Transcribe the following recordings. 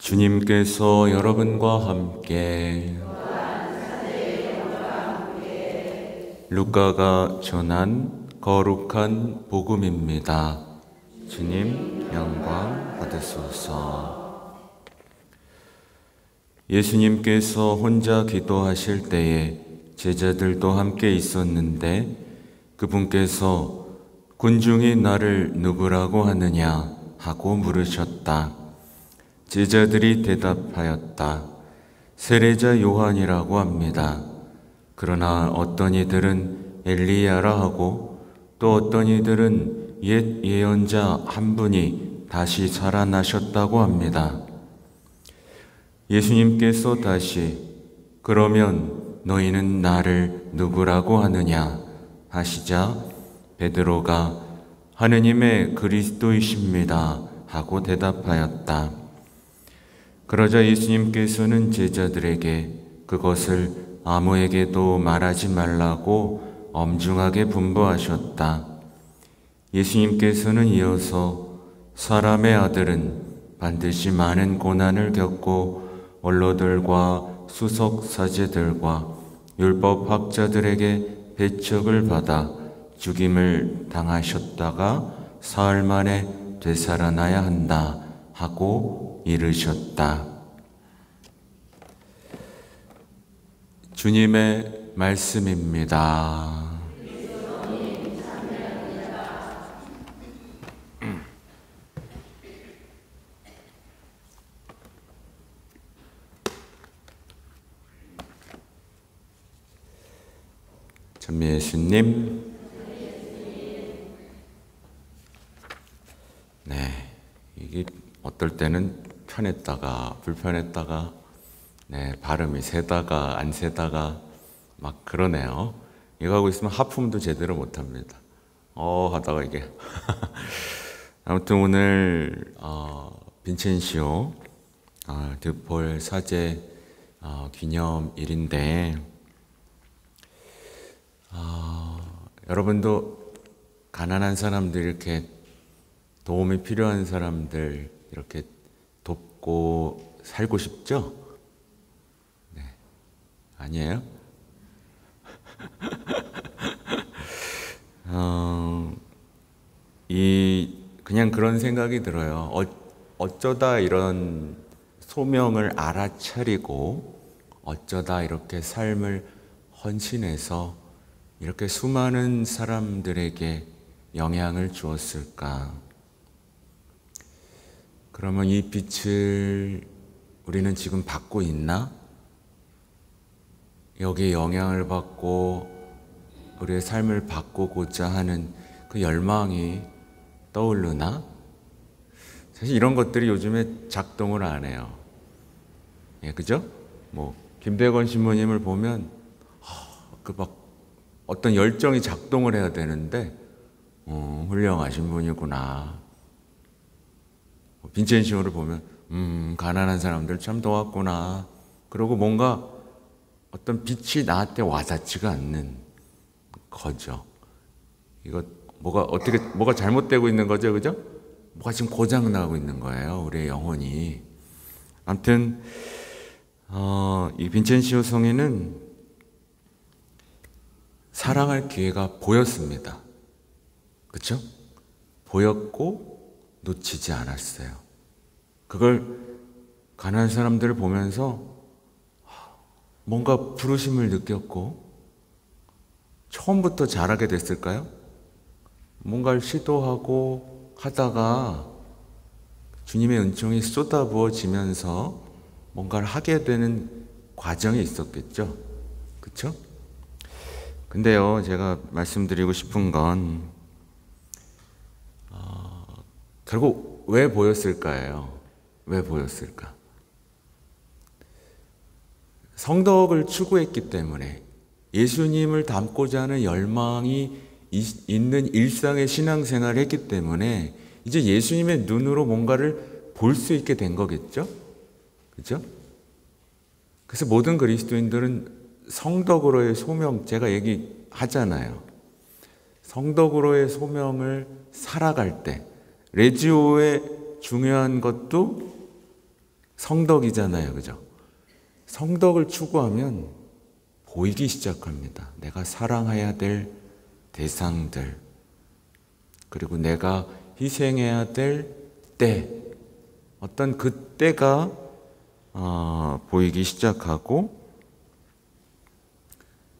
주님께서 여러분과 함께 루카가 전한 거룩한 복음입니다. 주님 영광 받으소서. 예수님께서 혼자 기도하실 때에 제자들도 함께 있었는데 그분께서 군중이 나를 누구라고 하느냐 하고 물으셨다. 제자들이 대답하였다. 세례자 요한이라고 합니다. 그러나 어떤 이들은 엘리야라 하고 또 어떤 이들은 옛 예언자 한 분이 다시 살아나셨다고 합니다. 예수님께서 다시 그러면 너희는 나를 누구라고 하느냐 하시자 베드로가 하느님의 그리스도이십니다 하고 대답하였다. 그러자 예수님께서는 제자들에게 그것을 아무에게도 말하지 말라고 엄중하게 분부하셨다. 예수님께서는 이어서 사람의 아들은 반드시 많은 고난을 겪고 원로들과 수석 사제들과 율법학자들에게 배척을 받아 죽임을 당하셨다가 사흘 만에 되살아나야 한다 하고 이르셨다. 주님의 말씀입니다. 전미 예수님. 네, 이게 어떨 때는 편했다가 불편했다가 발음이 세다가 안 세다가 막 그러네요. 이거 하고 있으면 하품도 제대로 못합니다. 하다가 이게 아무튼 오늘 빈첸시오 드폴 사제 기념일인데 여러분도 가난한 사람들 이렇게 도움이 필요한 사람들 이렇게 돕고 살고 싶죠? 네. 아니에요? 그냥 그런 생각이 들어요. 어쩌다 이런 소명을 알아차리고 어쩌다 이렇게 삶을 헌신해서 이렇게 수많은 사람들에게 영향을 주었을까? 그러면 이 빛을 우리는 지금 받고 있나? 여기에 영향을 받고 우리의 삶을 바꾸고자 하는 그 열망이 떠오르나? 사실 이런 것들이 요즘에 작동을 안 해요. 예, 그죠? 김대건 신부님을 보면 어떤 열정이 작동을 해야 되는데 훌륭하신 분이구나. 빈첸시오를 보면 가난한 사람들 참 도왔구나. 그리고 뭔가 어떤 빛이 나한테 와닿지가 않는 거죠. 이거 뭐가 잘못되고 있는 거죠, 그죠? 뭐가 지금 고장 나고 있는 거예요, 우리의 영혼이. 아무튼 이 빈첸시오 성인은 사랑할 기회가 보였습니다. 그렇죠? 보였고 놓치지 않았어요. 그걸 가난한 사람들을 보면서 뭔가 부르심을 느꼈고 처음부터 잘하게 됐을까요? 뭔가를 시도하고 하다가 주님의 은총이 쏟아부어지면서 뭔가를 하게 되는 과정이 있었겠죠. 그렇죠? 근데요, 제가 말씀드리고 싶은 건 결국 왜 보였을까예요? 왜 보였을까? 성덕을 추구했기 때문에 예수님을 닮고자 하는 열망이 있는 일상의 신앙생활을 했기 때문에 이제 예수님의 눈으로 뭔가를 볼 수 있게 된 거겠죠? 그죠? 그래서 모든 그리스도인들은 성덕으로의 소명, 제가 얘기하잖아요. 성덕으로의 소명을 살아갈 때 레지오의 중요한 것도 성덕이잖아요. 그죠? 성덕을 추구하면 보이기 시작합니다. 내가 사랑해야 될 대상들, 그리고 내가 희생해야 될 때, 어떤 그 때가 보이기 시작하고,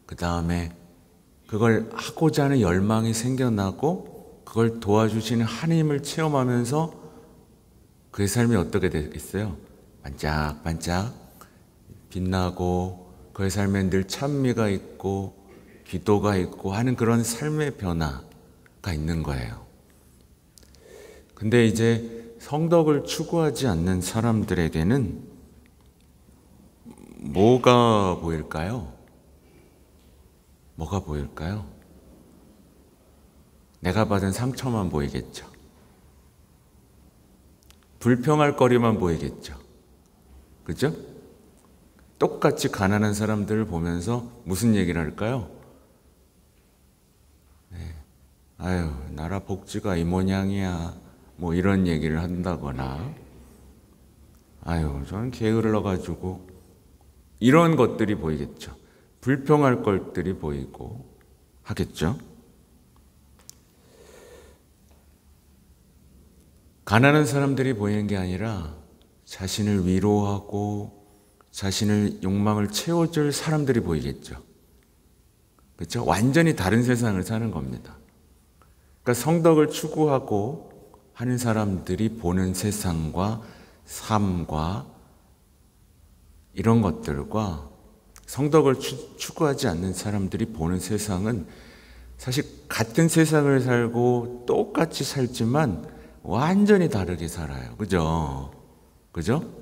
그 다음에 그걸 하고자 하는 열망이 생겨나고, 그걸 도와주시는 하나님을 체험하면서 그의 삶이 어떻게 되겠어요? 반짝반짝 빛나고, 그의 삶에 늘 찬미가 있고 기도가 있고 하는 그런 삶의 변화가 있는 거예요. 근데 이제 성덕을 추구하지 않는 사람들에게는 뭐가 보일까요? 뭐가 보일까요? 내가 받은 상처만 보이겠죠. 불평할 거리만 보이겠죠. 그죠? 똑같이 가난한 사람들을 보면서 무슨 얘기를 할까요? 네. 아유, 나라 복지가 이 모양이야. 뭐 이런 얘기를 한다거나, 아유, 저는 게을러가지고, 이런 것들이 보이겠죠. 불평할 것들이 보이고 하겠죠. 가난한 사람들이 보이는 게 아니라 자신을 위로하고 자신의 욕망을 채워줄 사람들이 보이겠죠. 그렇죠? 완전히 다른 세상을 사는 겁니다. 그러니까 성덕을 추구하고 하는 사람들이 보는 세상과 삶과 이런 것들과 성덕을 추구하지 않는 사람들이 보는 세상은 사실 같은 세상을 살고 똑같이 살지만 완전히 다르게 살아요. 그죠? 그죠?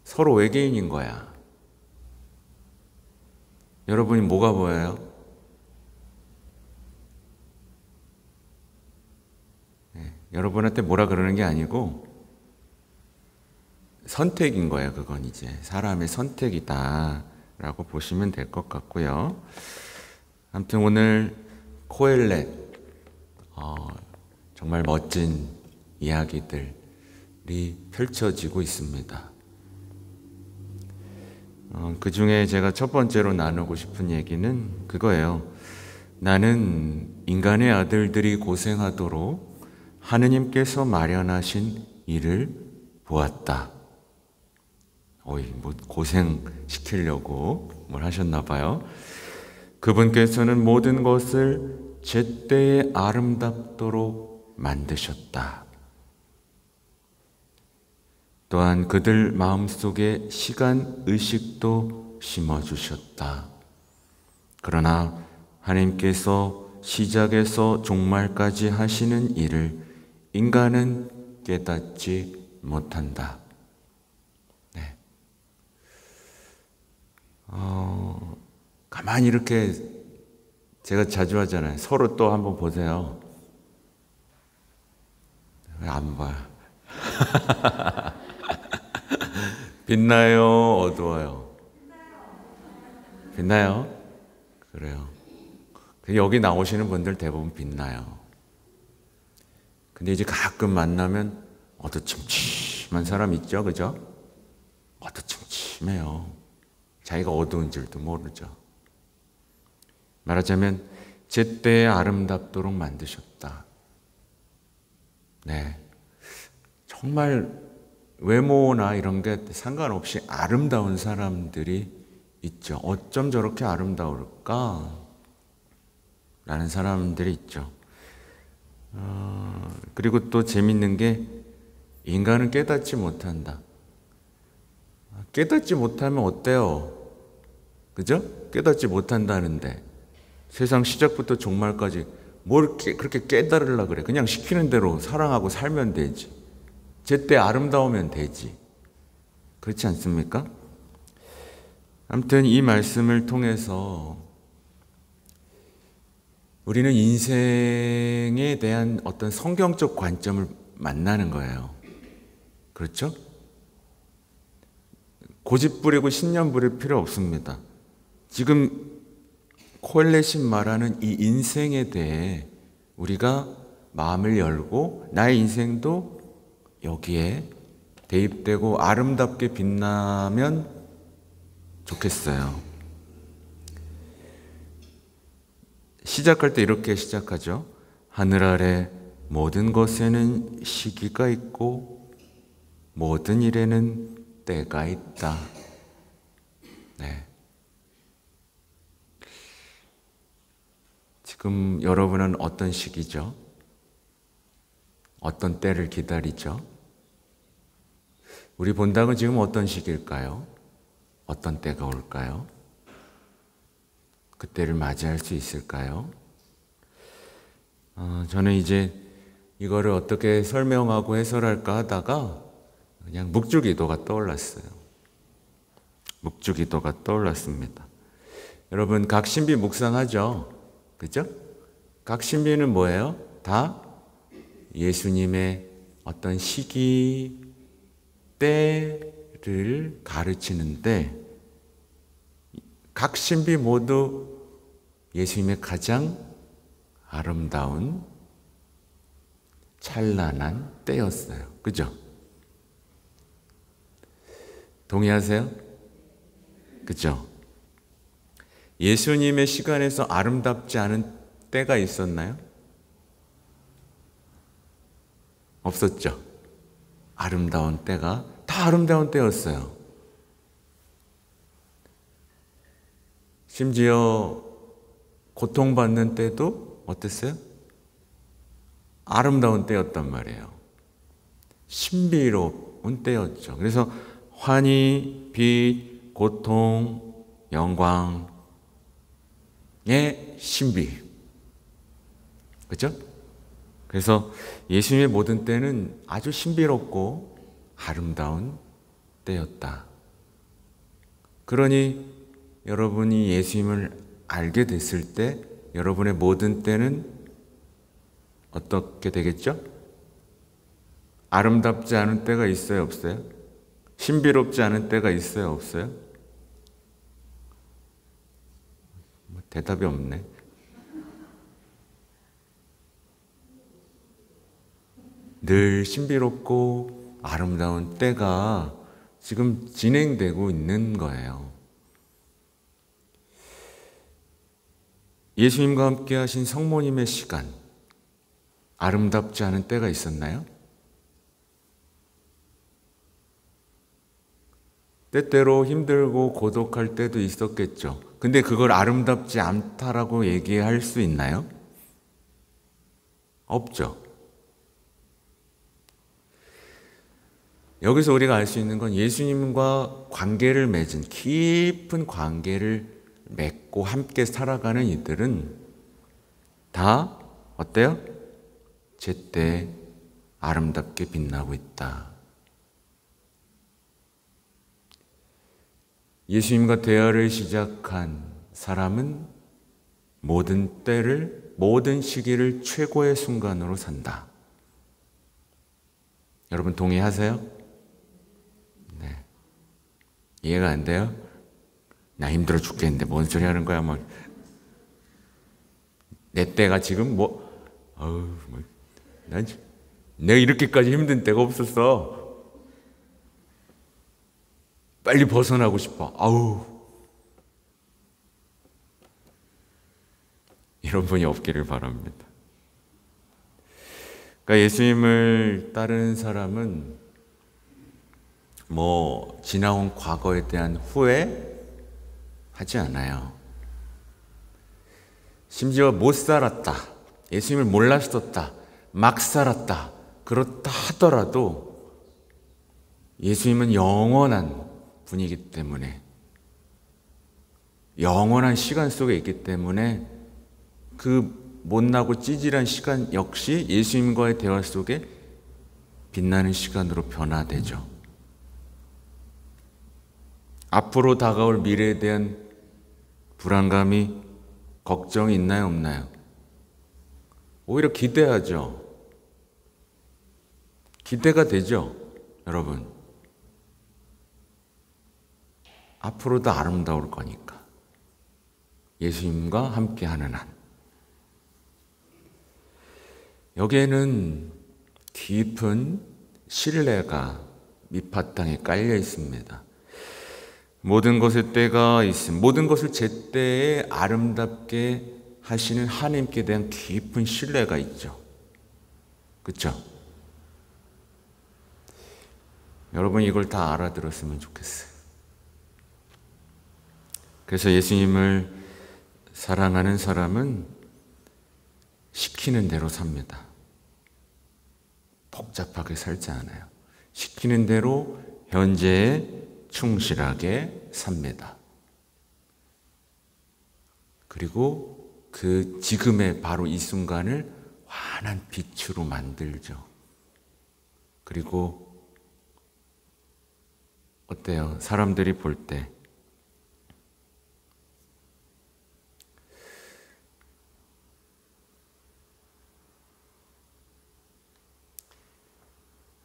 서로 외계인인 거야. 여러분이 뭐가 보여요? 네, 여러분한테 뭐라 그러는 게 아니고 선택인 거예요. 그건 이제 사람의 선택이다 라고 보시면 될 것 같고요. 아무튼 오늘 코엘렛 정말 멋진 이야기들이 펼쳐지고 있습니다. 그 중에 제가 첫 번째로 나누고 싶은 얘기는 그거예요. 나는 인간의 아들들이 고생하도록 하느님께서 마련하신 일을 보았다. 뭐 고생시키려고 뭘 하셨나 봐요. 그분께서는 모든 것을 제때에 아름답도록 만드셨다. 또한 그들 마음속에 시간 의식도 심어주셨다. 그러나 하나님께서 시작에서 종말까지 하시는 일을 인간은 깨닫지 못한다. 네. 가만히 이렇게 제가 자주 하잖아요. 서로 또 한번 보세요. 왜 안 봐? 빛나요? 어두워요? 빛나요? 그래요. 여기 나오시는 분들 대부분 빛나요. 근데 이제 가끔 만나면 어두침침한 사람 있죠? 그죠? 어두침침해요. 자기가 어두운 줄도 모르죠. 말하자면 제때에 아름답도록 만드셨다. 네, 정말 외모나 이런 게 상관없이 아름다운 사람들이 있죠. 어쩜 저렇게 아름다울까? 라는 사람들이 있죠. 그리고 또 재밌는 게 인간은 깨닫지 못한다. 깨닫지 못하면 어때요? 그죠? 깨닫지 못한다는데 세상 시작부터 종말까지 뭘 그렇게 깨달으려고 그래. 그냥 시키는 대로 사랑하고 살면 되지. 제때 아름다우면 되지. 그렇지 않습니까? 아무튼 이 말씀을 통해서 우리는 인생에 대한 어떤 성경적 관점을 만나는 거예요. 그렇죠? 고집 부리고 신념 부릴 필요 없습니다. 지금 코엘렛이 말하는 이 인생에 대해 우리가 마음을 열고 나의 인생도 여기에 대입되고 아름답게 빛나면 좋겠어요. 시작할 때 이렇게 시작하죠. 하늘 아래 모든 것에는 시기가 있고 모든 일에는 때가 있다. 네. 지금 여러분은 어떤 시기죠? 어떤 때를 기다리죠? 우리 본당은 지금 어떤 시기일까요? 어떤 때가 올까요? 그때를 맞이할 수 있을까요? 저는 이제 이거를 어떻게 설명하고 해설할까 하다가 그냥 묵주기도가 떠올랐어요. 묵주기도가 떠올랐습니다. 여러분 각 신비 묵상하죠? 그죠? 각 신비는 뭐예요? 다 예수님의 어떤 시기, 때를 가르치는데 각 신비 모두 예수님의 가장 아름다운 찬란한 때였어요. 그죠? 동의하세요? 그죠? 예수님의 시간에서 아름답지 않은 때가 있었나요? 없었죠? 아름다운 때가 다 아름다운 때였어요. 심지어 고통받는 때도 어땠어요? 아름다운 때였단 말이에요. 신비로운 때였죠. 그래서 환희, 빛, 고통, 영광의 신비. 그렇죠? 그래서 예수님의 모든 때는 아주 신비롭고 아름다운 때였다. 그러니 여러분이 예수님을 알게 됐을 때 여러분의 모든 때는 어떻게 되겠죠? 아름답지 않은 때가 있어요, 없어요? 신비롭지 않은 때가 있어요, 없어요? 대답이 없네. 늘 신비롭고 아름다운 때가 지금 진행되고 있는 거예요. 예수님과 함께 하신 성모님의 시간, 아름답지 않은 때가 있었나요? 때때로 힘들고 고독할 때도 있었겠죠. 근데 그걸 아름답지 않다라고 얘기할 수 있나요? 없죠. 여기서 우리가 알 수 있는 건 예수님과 관계를 맺은 깊은 관계를 맺고 함께 살아가는 이들은 다 어때요? 제때 아름답게 빛나고 있다. 예수님과 대화를 시작한 사람은 모든 때를, 모든 시기를 최고의 순간으로 산다. 여러분 동의하세요? 네. 이해가 안 돼요? 나 힘들어 죽겠는데 뭔 소리 하는 거야? 막. 내 때가 지금 난 내가 이렇게까지 힘든 때가 없었어. 빨리 벗어나고 싶어. 이런 분이 없기를 바랍니다. 그러니까 예수님을 따르는 사람은 지나온 과거에 대한 후회 하지 않아요. 심지어 못 살았다, 예수님을 몰랐었다, 막 살았다, 그렇다 하더라도 예수님은 영원한 분이기 때문에, 영원한 시간 속에 있기 때문에 그 못나고 찌질한 시간 역시 예수님과의 대화 속에 빛나는 시간으로 변화되죠. 앞으로 다가올 미래에 대한 불안감이, 걱정이 있나요, 없나요? 오히려 기대하죠. 기대가 되죠, 여러분. 앞으로도 아름다울 거니까. 예수님과 함께하는 한. 여기에는 깊은 신뢰가 밑바탕에 깔려 있습니다. 모든 것에 때가 있음, 모든 것을 제때에 아름답게 하시는 하나님께 대한 깊은 신뢰가 있죠. 그렇죠? 여러분 이걸 다 알아들었으면 좋겠어요. 그래서 예수님을 사랑하는 사람은 시키는 대로 삽니다. 복잡하게 살지 않아요. 시키는 대로 현재에 충실하게 삽니다. 그리고 그 지금의 바로 이 순간을 환한 빛으로 만들죠. 그리고 어때요? 사람들이 볼 때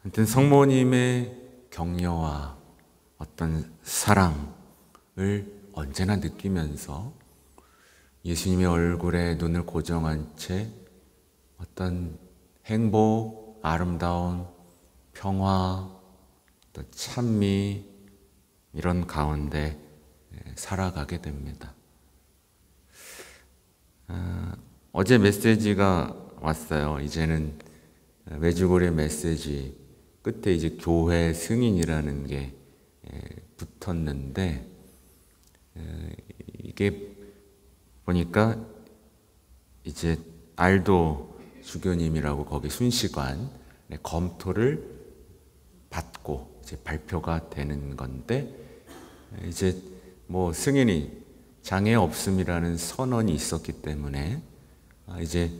하여튼 성모님의 격려와 어떤 사랑을 언제나 느끼면서 예수님의 얼굴에 눈을 고정한 채 어떤 행복, 아름다운 평화, 또 찬미 이런 가운데 살아가게 됩니다. 어제 메시지가 왔어요. 이제는 메주고리 메시지 끝에 이제 교회 승인이라는 게 붙었는데 이게 보니까 이제 알도 주교님이라고 거기 순시관 검토를 받고 이제 발표가 되는 건데 이제 뭐 승인이 장애 없음이라는 선언이 있었기 때문에 이제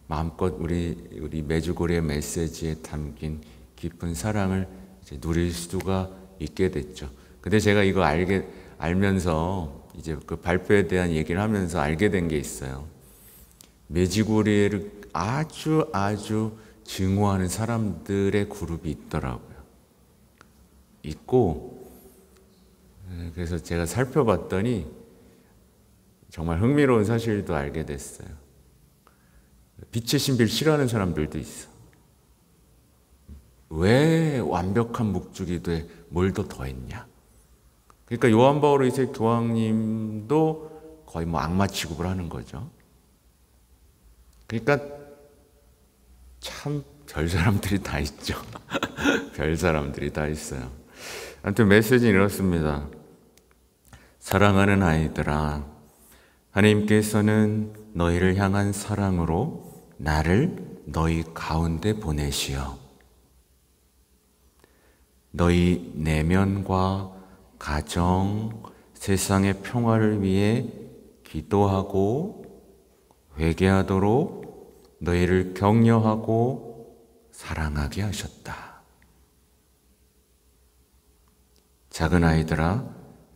마음껏 우리 메주고리의 메시지에 담긴 깊은 사랑을 이제 누릴 수가 있게 됐죠. 근데 제가 이거 알면서 이제 그 발표에 대한 얘기를 하면서 알게 된 게 있어요. 메주고리를 아주 증오하는 사람들의 그룹이 있더라고요. 있고 그래서 제가 살펴봤더니 정말 흥미로운 사실도 알게 됐어요. 빛의 신비를 싫어하는 사람들도 있어. 왜 완벽한 묵주기 돼 뭘 더 했냐? 그러니까 요한 바울 2세 교황님도 거의 뭐 악마 취급을 하는 거죠. 그러니까 참 별 사람들이 다 있죠. 별 사람들이 다 있어요. 아무튼 메시지는 이렇습니다. 사랑하는 아이들아, 하나님께서는 너희를 향한 사랑으로 나를 너희 가운데 보내시어 너희 내면과 가정, 세상의 평화를 위해 기도하고 회개하도록 너희를 격려하고 사랑하게 하셨다. 작은 아이들아,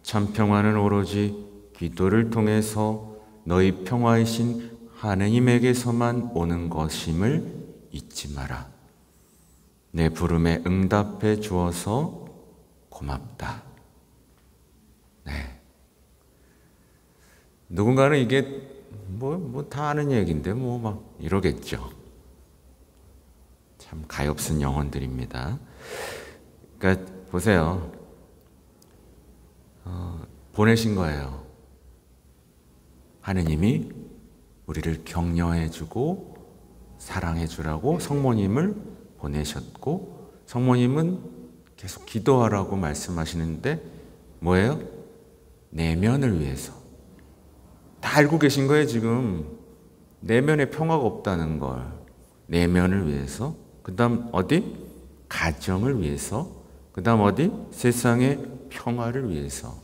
참 평화는 오로지 기도를 통해서 너희 평화이신 하느님에게서만 오는 것임을 잊지 마라. 내 부름에 응답해 주어서 고맙다. 네. 누군가는 이게 다 아는 얘기인데 막 이러겠죠. 참 가엾은 영혼들입니다. 그러니까 보세요. 보내신 거예요. 하느님이 우리를 격려해주고 사랑해주라고 성모님을 보내셨고 성모님은 계속 기도하라고 말씀하시는데 뭐예요? 내면을 위해서. 다 알고 계신 거예요 지금. 내면에 평화가 없다는 걸. 내면을 위해서. 그 다음 어디? 가정을 위해서. 그 다음 어디? 세상의 평화를 위해서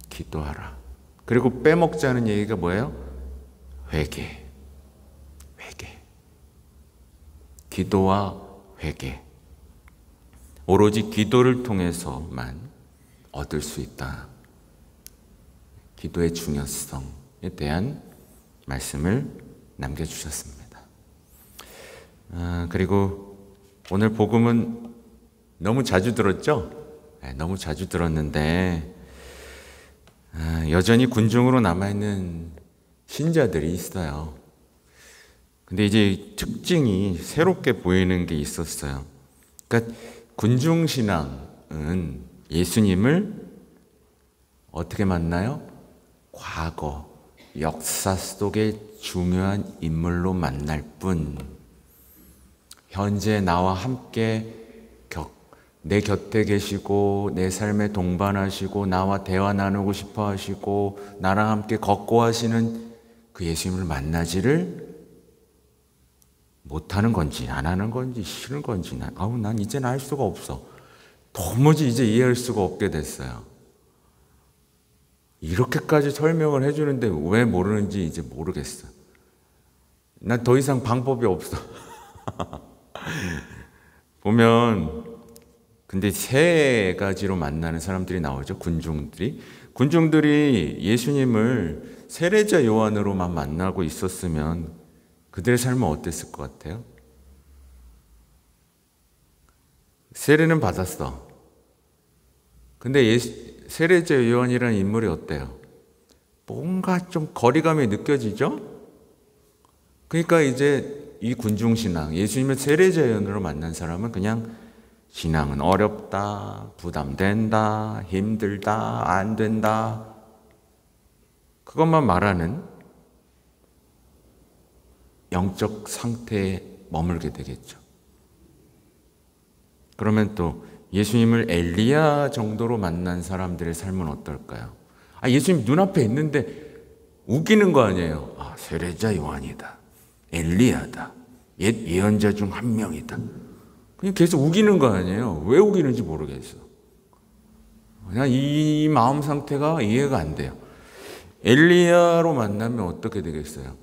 기도하라. 그리고 빼먹자는 얘기가 뭐예요? 회개. 기도와 회개. 오로지 기도를 통해서만 얻을 수 있다. 기도의 중요성에 대한 말씀을 남겨주셨습니다. 그리고 오늘 복음은 너무 자주 들었죠? 네, 너무 자주 들었는데 여전히 군중으로 남아있는 신자들이 있어요. 근데 이제 특징이 새롭게 보이는 게 있었어요. 그러니까 군중신앙은 예수님을 어떻게 만나요? 과거, 역사 속의 중요한 인물로 만날 뿐, 현재 나와 함께 내 곁에 계시고 내 삶에 동반하시고 나와 대화 나누고 싶어 하시고 나랑 함께 걷고 하시는 그 예수님을 만나지를 못하는 건지 안 하는 건지 싫은 건지 난 이제는 알 수가 없어. 도무지 이제 이해할 수가 없게 됐어요. 이렇게까지 설명을 해주는데 왜 모르는지 이제 모르겠어. 난 더 이상 방법이 없어. 보면 근데 세 가지로 만나는 사람들이 나오죠. 군중들이 예수님을 세례자 요한으로만 만나고 있었으면 그들의 삶은 어땠을 것 같아요? 세례는 받았어. 근데 세례자 요한이라는 인물이 어때요? 뭔가 좀 거리감이 느껴지죠? 그러니까 이제 이 군중신앙, 예수님을 세례자 요한으로 만난 사람은 그냥 신앙은 어렵다, 부담된다, 힘들다, 안 된다, 그것만 말하는 영적 상태에 머물게 되겠죠. 그러면 또 예수님을 엘리야 정도로 만난 사람들의 삶은 어떨까요? 예수님 눈앞에 있는데 웃기는 거 아니에요. 세례자 요한이다, 엘리야다, 옛 예언자 중 한 명이다. 그냥 계속 우기는 거 아니에요. 왜 우기는지 모르겠어. 그냥 이 마음 상태가 이해가 안 돼요. 엘리야로 만나면 어떻게 되겠어요?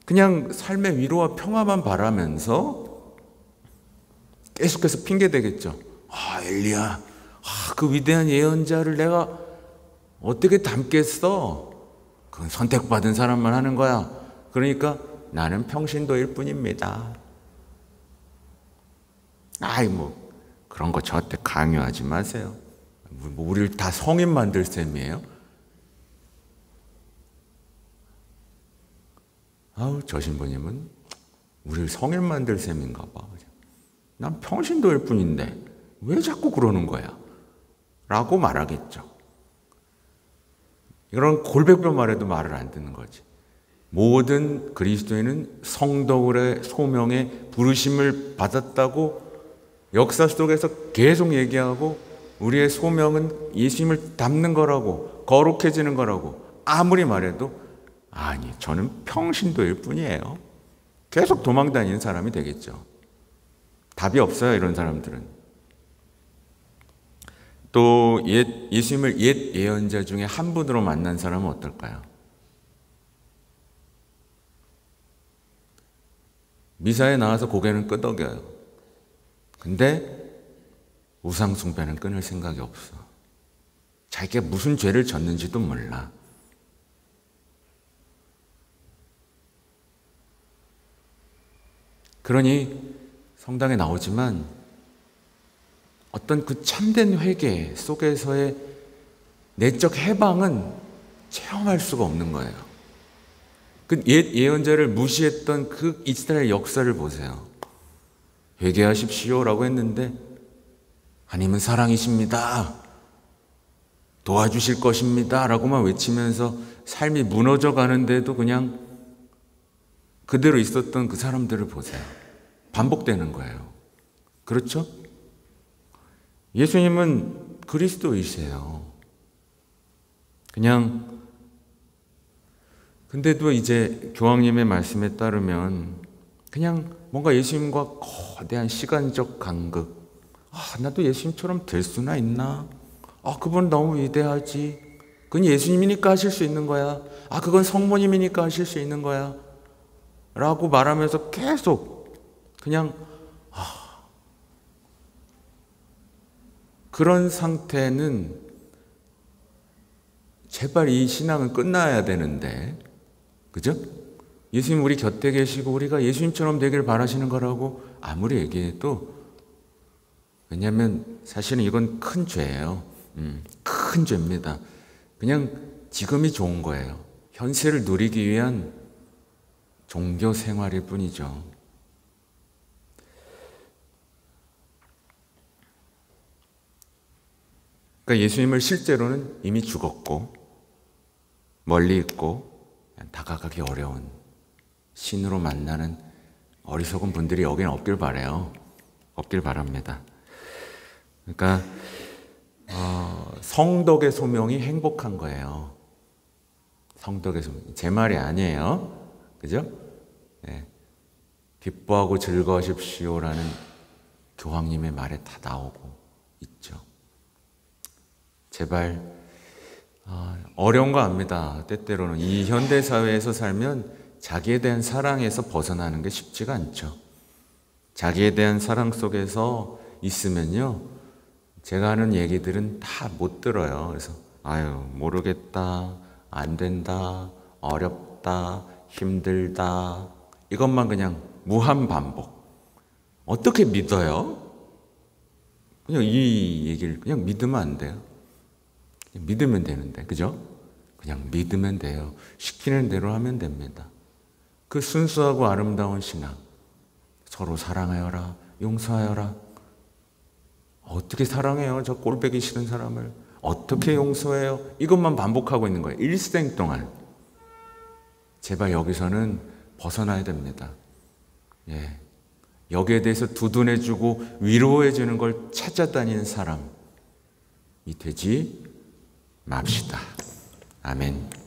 그냥 삶의 위로와 평화만 바라면서 계속해서 핑계 대겠죠. 엘리야, 그 위대한 예언자를 내가 어떻게 닮겠어? 그건 선택받은 사람만 하는 거야. 그러니까 나는 평신도일 뿐입니다. 그런 거 저한테 강요하지 마세요. 우리를 다 성인 만들 셈이에요? 저 신부님은 우리를 성인 만들 셈인가 봐. 난 평신도일 뿐인데 왜 자꾸 그러는 거야? 라고 말하겠죠. 이런 골백뼈 말해도 말을 안 듣는 거지. 모든 그리스도인은 성도의 소명에 부르심을 받았다고 역사 속에서 계속 얘기하고 우리의 소명은 예수님을 닮는 거라고, 거룩해지는 거라고 아무리 말해도 저는 평신도일 뿐이에요. 계속 도망다니는 사람이 되겠죠. 답이 없어요, 이런 사람들은. 또 예수님을 옛 예언자 중에 한 분으로 만난 사람은 어떨까요? 미사에 나와서 고개는 끄덕여요. 근데 우상 숭배는 끊을 생각이 없어. 자기가 무슨 죄를 졌는지도 몰라. 그러니 성당에 나오지만 어떤 그 참된 회개 속에서의 내적 해방은 체험할 수가 없는 거예요. 그 옛 예언자를 무시했던 그 이스라엘 역사를 보세요. 회개하십시오라고 했는데 하나님은 사랑이십니다, 도와주실 것입니다 라고만 외치면서 삶이 무너져 가는데도 그냥 그대로 있었던 그 사람들을 보세요. 반복되는 거예요. 그렇죠? 예수님은 그리스도이세요. 근데도 이제 교황님의 말씀에 따르면 그냥 뭔가 예수님과 거대한 시간적 간극, 나도 예수님처럼 될 수나 있나? 그분 너무 위대하지. 그건 예수님이니까 하실 수 있는 거야. 그건 성모님이니까 하실 수 있는 거야 라고 말하면서 계속 그냥 그런 상태는 제발 이 신앙은 끝나야 되는데, 그죠? 예수님 우리 곁에 계시고 우리가 예수님처럼 되길 바라시는 거라고 아무리 얘기해도, 왜냐하면 사실은 이건 큰 죄예요. 큰 죄입니다. 그냥 지금이 좋은 거예요. 현세를 누리기 위한 종교 생활일 뿐이죠. 그러니까 예수님을 실제로는 이미 죽었고 멀리 있고 다가가기 어려운 신으로 만나는 어리석은 분들이 여기는 없길 바라요. 없길 바랍니다. 그러니까 성덕의 소명이 행복한 거예요. 성덕의 소명. 제 말이 아니에요. 그죠? 네. 기뻐하고 즐거우십시오라는 교황님의 말에 다 나오고 있죠. 제발 어려운 거 압니다. 때때로는 이 현대 사회에서 살면 자기에 대한 사랑에서 벗어나는 게 쉽지가 않죠. 자기에 대한 사랑 속에서 있으면요, 제가 하는 얘기들은 다 못 들어요. 그래서 아유 모르겠다, 안 된다, 어렵다, 힘들다, 이것만 그냥 무한 반복. 어떻게 믿어요? 그냥 이 얘기를 그냥 믿으면 안 돼요. 그냥 믿으면 되는데, 그죠? 그냥 믿으면 돼요. 시키는 대로 하면 됩니다. 그 순수하고 아름다운 신앙, 서로 사랑하여라, 용서하여라. 어떻게 사랑해요? 저 꼴보기 싫은 사람을 어떻게 용서해요? 이것만 반복하고 있는 거예요. 일생 동안. 제발 여기서는 벗어나야 됩니다. 예. 여기에 대해서 두둔해주고 위로해주는 걸 찾아다니는 사람이 되지 맙시다. 아멘.